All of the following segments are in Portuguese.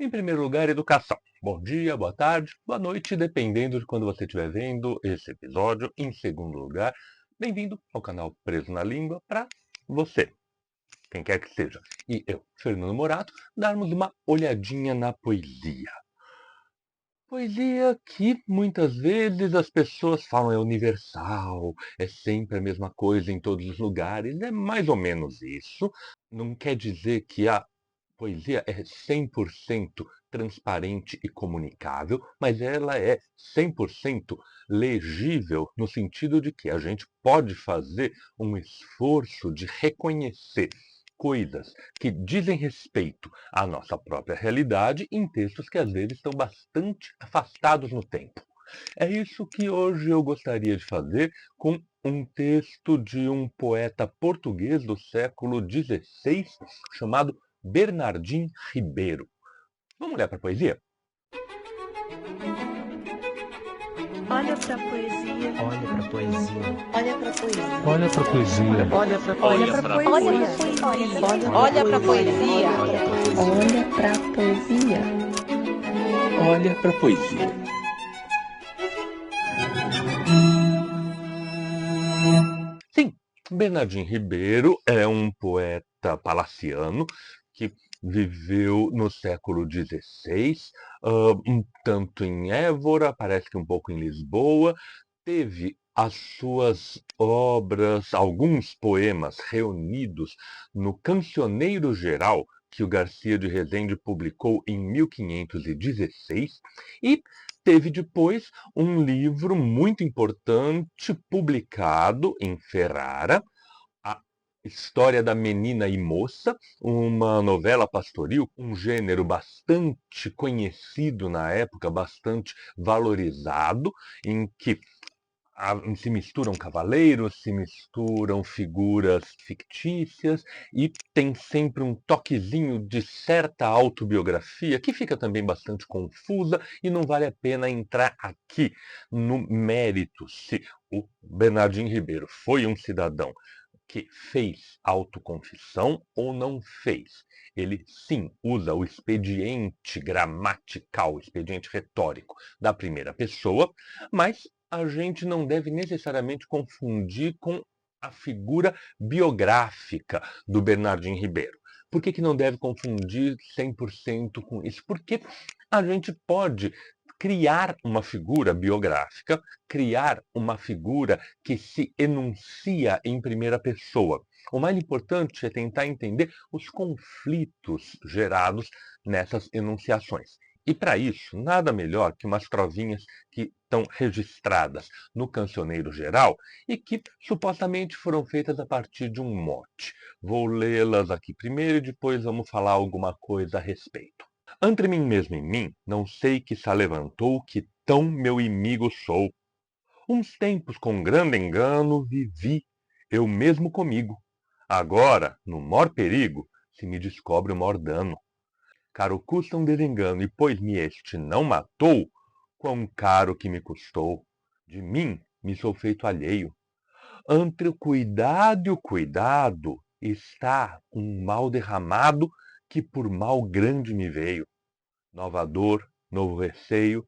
Em primeiro lugar, educação. Bom dia, boa tarde, boa noite, dependendo de quando você estiver vendo esse episódio. Em segundo lugar, bem-vindo ao canal Preso na Língua para você, quem quer que seja, e eu, Fernando Morato, darmos uma olhadinha na poesia. Poesia que muitas vezes as pessoas falam é universal, é sempre a mesma coisa em todos os lugares, é mais ou menos isso. Não quer dizer que a poesia é 100% transparente e comunicável, mas ela é 100% legível no sentido de que a gente pode fazer um esforço de reconhecer coisas que dizem respeito à nossa própria realidade em textos que às vezes estão bastante afastados no tempo. É isso que hoje eu gostaria de fazer com um texto de um poeta português do século XVI chamado Bernardim Ribeiro. Vamos olhar para a poesia? Olha pra poesia. Olha pra poesia. Olha pra poesia. Olha pra poesia. Olha pra poesia. Olha pra poesia. Olha pra poesia. Olha pra poesia. Sim, Bernardim Ribeiro é um poeta palaciano que viveu no século XVI, um tanto em Évora, parece que um pouco em Lisboa. Teve as suas obras, alguns poemas reunidos no Cancioneiro Geral, que o Garcia de Rezende publicou em 1516, e teve depois um livro muito importante publicado em Ferrara, A História da Menina e Moça, uma novela pastoril, um gênero bastante conhecido na época, bastante valorizado, em que se misturam cavaleiros, se misturam figuras fictícias e tem sempre um toquezinho de certa autobiografia que fica também bastante confusa e não vale a pena entrar aqui no mérito se o Bernardim Ribeiro foi um cidadão que fez autoconfissão ou não fez. Ele sim usa o expediente gramatical, o expediente retórico da primeira pessoa, mas a gente não deve necessariamente confundir com a figura biográfica do Bernardim Ribeiro. Por que não deve confundir 100% com isso? Porque a gente pode criar uma figura biográfica, criar uma figura que se enuncia em primeira pessoa. O mais importante é tentar entender os conflitos gerados nessas enunciações. E para isso, nada melhor que umas trovinhas que estão registradas no Cancioneiro Geral e que supostamente foram feitas a partir de um mote. Vou lê-las aqui primeiro e depois vamos falar alguma coisa a respeito. Entre mim mesmo e mim, não sei que se levantou, que tão meu inimigo sou. Uns tempos com grande engano vivi, eu mesmo comigo. Agora, no mor perigo, se me descobre o mor dano. Caro custa um desengano, e pois me este não matou, quão caro que me custou. De mim me sou feito alheio. Entre o cuidado e o cuidado está um mal derramado que por mal grande me veio. Nova dor, novo receio,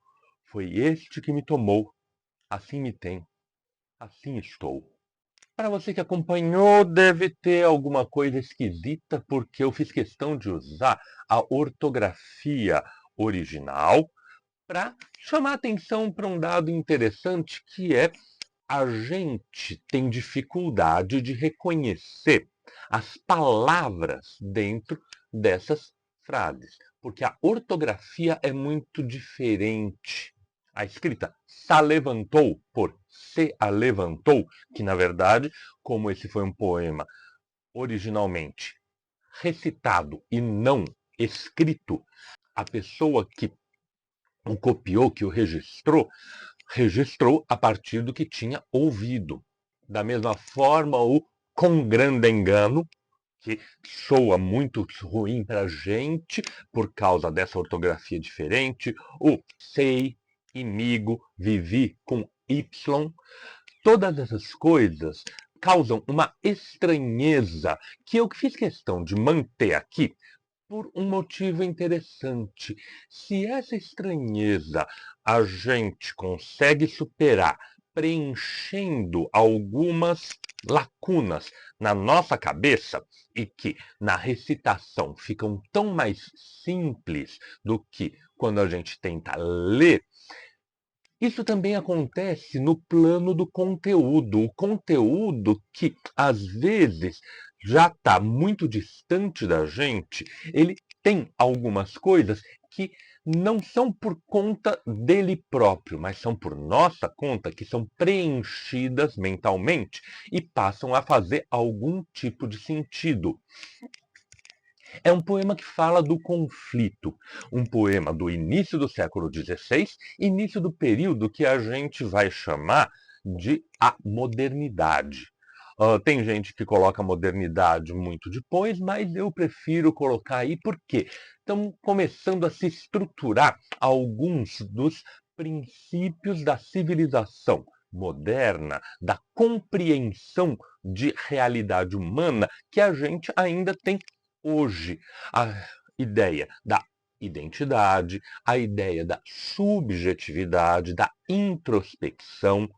foi este que me tomou. Assim me tem, assim estou. Para você que acompanhou, deve ter alguma coisa esquisita, porque eu fiz questão de usar a ortografia original para chamar atenção para um dado interessante que é a gente tem dificuldade de reconhecer as palavras dentro dessas frases, porque a ortografia é muito diferente. A escrita se levantou por se levantou, que na verdade, como esse foi um poema originalmente recitado e não escrito, a pessoa que o copiou, que o registrou, registrou a partir do que tinha ouvido. Da mesma forma, o com grande engano, que soa muito ruim para a gente por causa dessa ortografia diferente, o sei, inimigo, vivi com Y, todas essas coisas causam uma estranheza que eu fiz questão de manter aqui por um motivo interessante. Se essa estranheza a gente consegue superar preenchendo algumas lacunas na nossa cabeça e que na recitação ficam tão mais simples do que quando a gente tenta ler, isso também acontece no plano do conteúdo. O conteúdo que, às vezes, já está muito distante da gente, ele tem algumas coisas que não são por conta dele próprio, mas são por nossa conta, que são preenchidas mentalmente e passam a fazer algum tipo de sentido. É um poema que fala do conflito, um poema do início do século XVI, início do período que a gente vai chamar de a modernidade. Tem gente que coloca a modernidade muito depois, mas eu prefiro colocar aí porque estão começando a se estruturar alguns dos princípios da civilização moderna, da compreensão de realidade humana que a gente ainda tem hoje. A ideia da identidade, a ideia da subjetividade, da introspecção.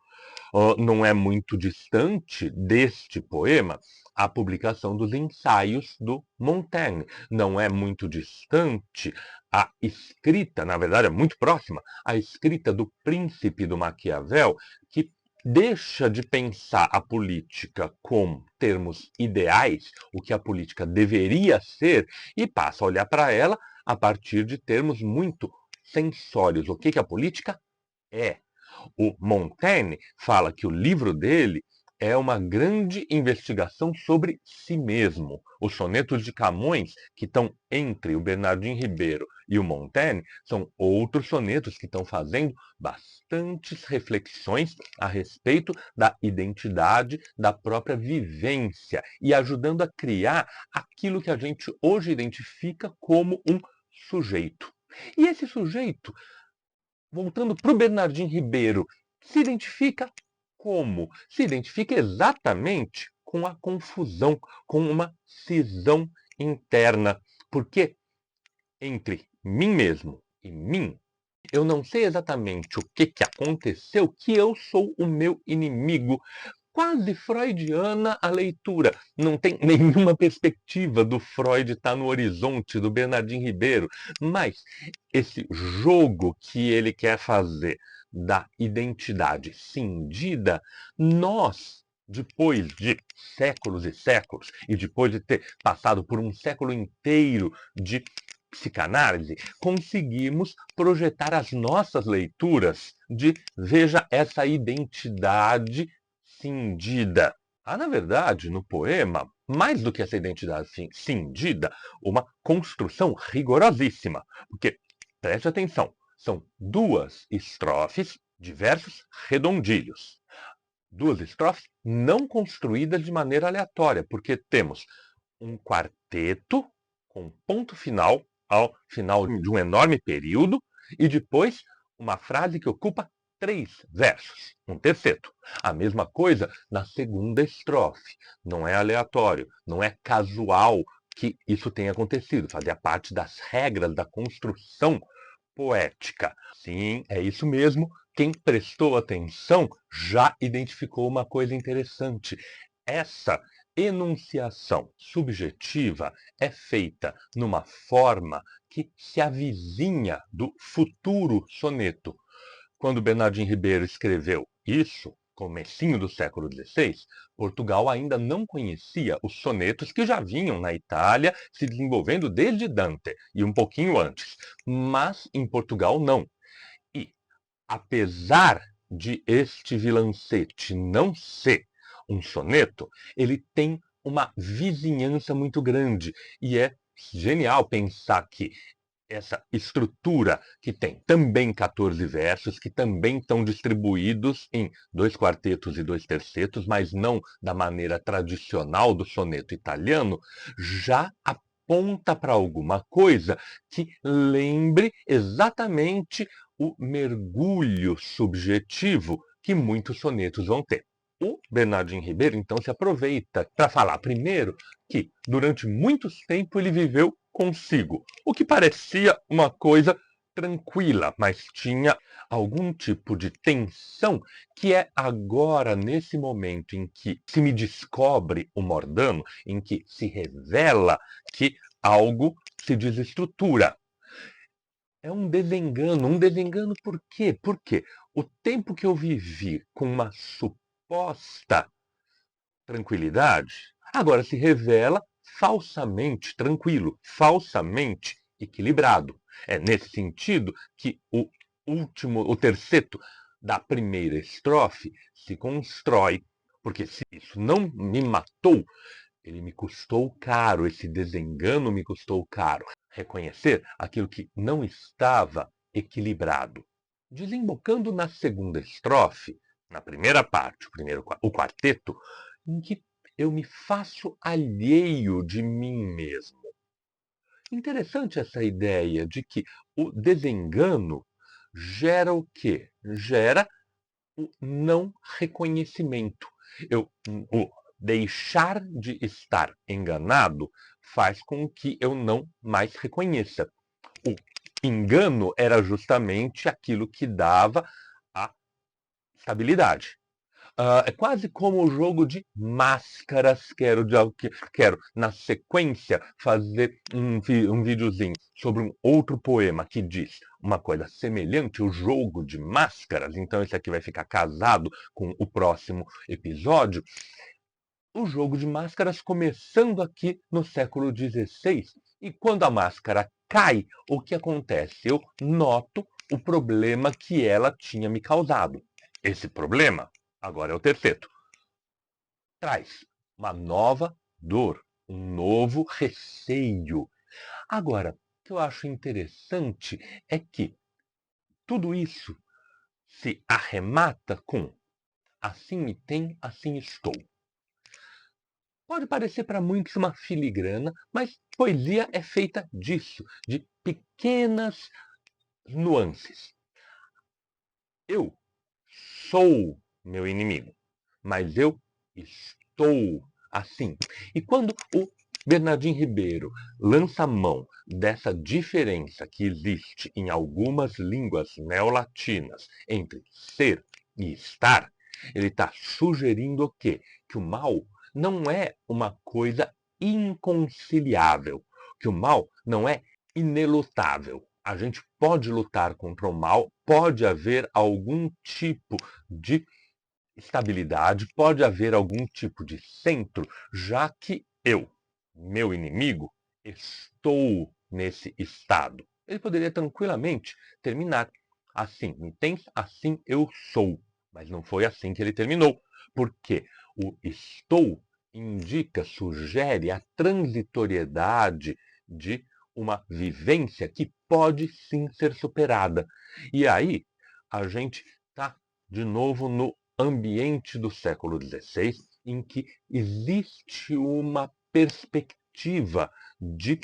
Não é muito distante deste poema a publicação dos ensaios do Montaigne. Não é muito distante a escrita, na verdade é muito próxima, a escrita do Príncipe do Maquiavel, que deixa de pensar a política como termos ideais, o que a política deveria ser, e passa a olhar para ela a partir de termos muito sensórios. O que a política é? O Montaigne fala que o livro dele é uma grande investigação sobre si mesmo. Os sonetos de Camões, que estão entre o Bernardino Ribeiro e o Montaigne, são outros sonetos que estão fazendo bastantes reflexões a respeito da identidade, da própria vivência e ajudando a criar aquilo que a gente hoje identifica como um sujeito. E esse sujeito, voltando para o Bernardino Ribeiro, se identifica como? Se identifica exatamente com a confusão, com uma cisão interna. Porque entre mim mesmo e mim, eu não sei exatamente o que aconteceu, que eu sou o meu inimigo. Quase freudiana a leitura. Não tem nenhuma perspectiva do Freud estar no horizonte do Bernardino Ribeiro, mas esse jogo que ele quer fazer da identidade cindida, nós, depois de séculos e séculos, e depois de ter passado por um século inteiro de psicanálise, conseguimos projetar as nossas leituras de veja essa identidade cindida. Há, na verdade, no poema, mais do que essa identidade cindida, uma construção rigorosíssima. Porque, preste atenção, são duas estrofes de versos redondilhos. Duas estrofes não construídas de maneira aleatória, porque temos um quarteto com ponto final ao final de um enorme período e depois uma frase que ocupa 3 versos, um terceto. A mesma coisa na segunda estrofe. Não é aleatório, não é casual que isso tenha acontecido, fazia parte das regras da construção poética. Sim, é isso mesmo. Quem prestou atenção já identificou uma coisa interessante. Essa enunciação subjetiva é feita numa forma que se avizinha do futuro soneto. Quando Bernardino Ribeiro escreveu isso, comecinho do século XVI, Portugal ainda não conhecia os sonetos que já vinham na Itália se desenvolvendo desde Dante e um pouquinho antes. Mas em Portugal não. E, apesar de este vilancete não ser um soneto, ele tem uma vizinhança muito grande. E é genial pensar que essa estrutura que tem também 14 versos, que também estão distribuídos em 2 quartetos e 2 tercetos, mas não da maneira tradicional do soneto italiano, já aponta para alguma coisa que lembre exatamente o mergulho subjetivo que muitos sonetos vão ter. O Bernardino Ribeiro, então, se aproveita para falar, primeiro, que durante muito tempo ele viveu consigo, o que parecia uma coisa tranquila, mas tinha algum tipo de tensão que é agora, nesse momento em que se me descobre o Mordano, em que se revela que algo se desestrutura. É um desengano por quê? Porque o tempo que eu vivi com uma suposta tranquilidade, agora se revela falsamente tranquilo, falsamente equilibrado. É nesse sentido que o terceto da primeira estrofe se constrói, porque se isso não me matou, ele me custou caro, esse desengano me custou caro. Reconhecer aquilo que não estava equilibrado. Desembocando na segunda estrofe, na primeira parte, o quarteto, em que eu me faço alheio de mim mesmo. Interessante essa ideia de que o desengano gera o quê? Gera o não reconhecimento. O deixar de estar enganado faz com que eu não mais reconheça. O engano era justamente aquilo que dava a estabilidade. É quase como o jogo de máscaras. Quero na sequência, fazer um videozinho sobre um outro poema que diz uma coisa semelhante, o jogo de máscaras. Então, esse aqui vai ficar casado com o próximo episódio. O jogo de máscaras começando aqui no século XVI. E quando a máscara cai, o que acontece? Eu noto o problema que ela tinha me causado. Esse problema, agora é o terceto, traz uma nova dor, um novo receio. Agora, o que eu acho interessante é que tudo isso se arremata com assim me tem, assim estou. Pode parecer para muitos uma filigrana, mas poesia é feita disso, de pequenas nuances. Eu sou meu inimigo, mas eu estou assim. E quando o Bernardino Ribeiro lança a mão dessa diferença que existe em algumas línguas neolatinas entre ser e estar, ele está sugerindo o quê? Que o mal não é uma coisa inconciliável, que o mal não é inelutável. A gente pode lutar contra o mal, pode haver algum tipo de estabilidade, pode haver algum tipo de centro, já que eu, meu inimigo, estou nesse estado. Ele poderia tranquilamente terminar assim, me tens, assim eu sou. Mas não foi assim que ele terminou, porque o estou indica, sugere a transitoriedade de uma vivência que pode sim ser superada. E aí a gente está de novo no ambiente do século XVI, em que existe uma perspectiva de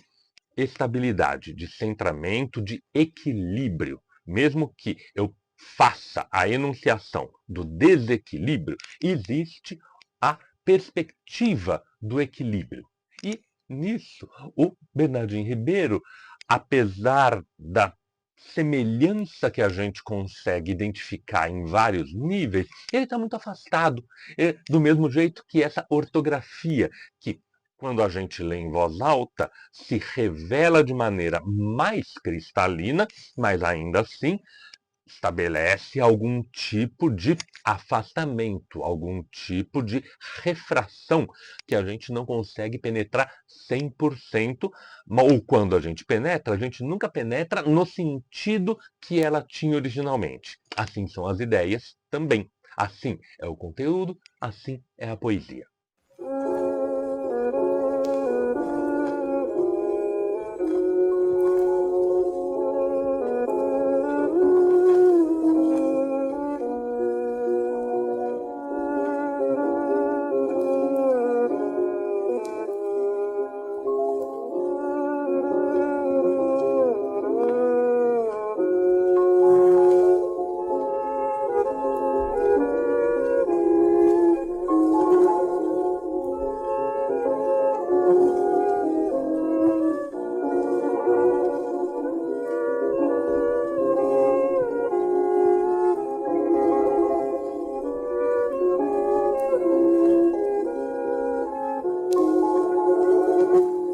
estabilidade, de centramento, de equilíbrio. Mesmo que eu faça a enunciação do desequilíbrio, existe a perspectiva do equilíbrio. E nisso, o Bernardino Ribeiro, apesar da semelhança que a gente consegue identificar em vários níveis, ele está muito afastado. Do mesmo jeito que essa ortografia, que quando a gente lê em voz alta, se revela de maneira mais cristalina, mas ainda assim estabelece algum tipo de afastamento, algum tipo de refração que a gente não consegue penetrar 100%, ou quando a gente penetra, a gente nunca penetra no sentido que ela tinha originalmente. Assim são as ideias também. Assim é o conteúdo, assim é a poesia.